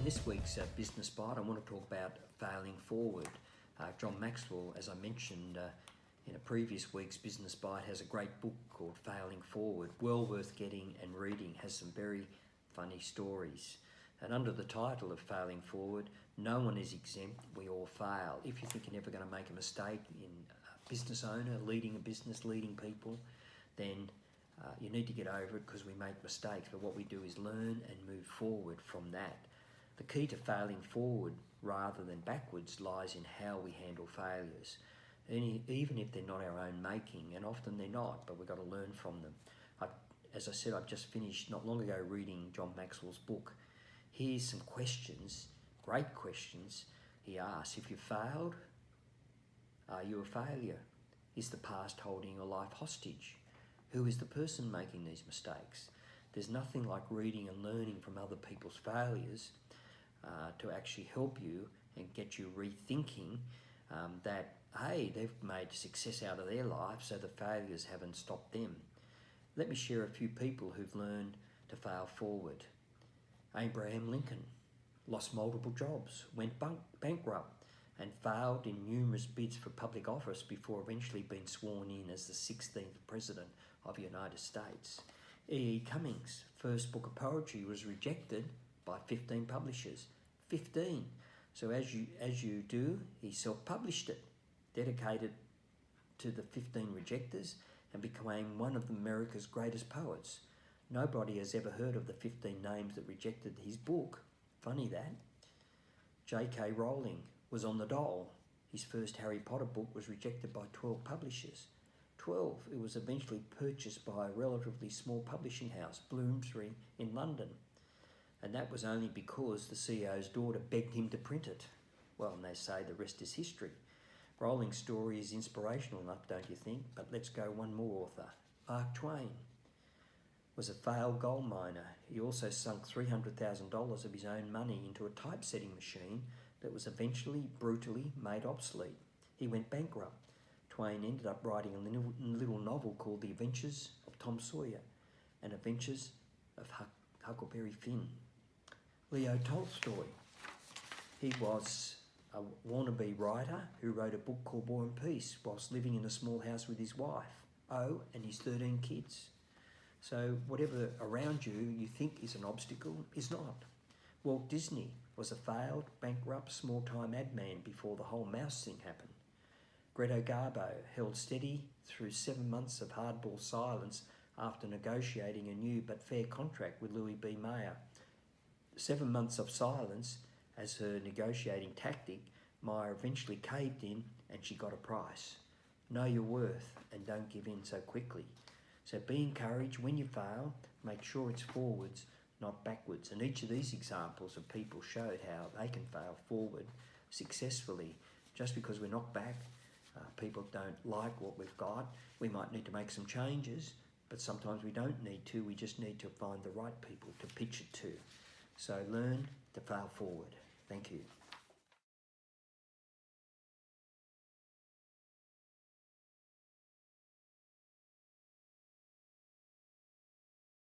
this week's business bite, I want to talk about failing forward. John Maxwell, as I mentioned in a previous week's business bite, has a great book called Failing Forward, well worth getting and reading, has some very funny stories. And under the title of Failing Forward, no one is exempt, we all fail. If you think you're never going to make a mistake in a business owner, leading a business, leading people, then you need to get over it, because we make mistakes, but what we do is learn and move forward from that. The key to failing forward rather than backwards lies in how we handle failures, even if they're not our own making, and often they're not, but we've got to learn from them. As I said, I've just finished not long ago reading John Maxwell's book. Here's some questions, great questions. He asks, if you failed, are you a failure? Is the past holding your life hostage? Who is the person making these mistakes? There's nothing like reading and learning from other people's failures to actually help you and get you rethinking that, hey, they've made success out of their life, so the failures haven't stopped them. Let me share a few people who've learned to fail forward. Abraham Lincoln lost multiple jobs, went bankrupt, and failed in numerous bids for public office before eventually being sworn in as the 16th President of the United States. E. Cummings' first book of poetry was rejected by 15 publishers. 15. So as you do, he self-published it, dedicated to the 15 rejectors, and became one of America's greatest poets. Nobody has ever heard of the 15 names that rejected his book. Funny that. J.K. Rowling was on the dole. His first Harry Potter book was rejected by 12 publishers. 12. It was eventually purchased by a relatively small publishing house, Bloomsbury, in London. And that was only because the CEO's daughter begged him to print it. Well, and they say the rest is history. Rowling's story is inspirational enough, don't you think? But let's go one more author. Mark Twain was a failed gold miner. He also sunk $300,000 of his own money into a typesetting machine that was eventually brutally made obsolete. He went bankrupt. Twain ended up writing a little novel called The Adventures of Tom Sawyer and Adventures of Huckleberry Finn. Leo Tolstoy. He was a wannabe writer who wrote a book called War and Peace whilst living in a small house with his wife, and his 13 kids. So whatever around you think is an obstacle is not. Walt Disney was a failed, bankrupt, small-time ad man before the whole mouse thing happened. Greta Garbo held steady through 7 months of hardball silence after negotiating a new but fair contract with Louis B. Mayer. 7 months of silence as her negotiating tactic, Mayer eventually caved in and she got a price. Know your worth and don't give in so quickly. So be encouraged when you fail, make sure it's forwards, not backwards. And each of these examples of people showed how they can fail forward successfully. Just because we're knocked back, people don't like what we've got. We might need to make some changes, but sometimes we don't need to. We just need to find the right people to pitch it to. So learn to fail forward. Thank you.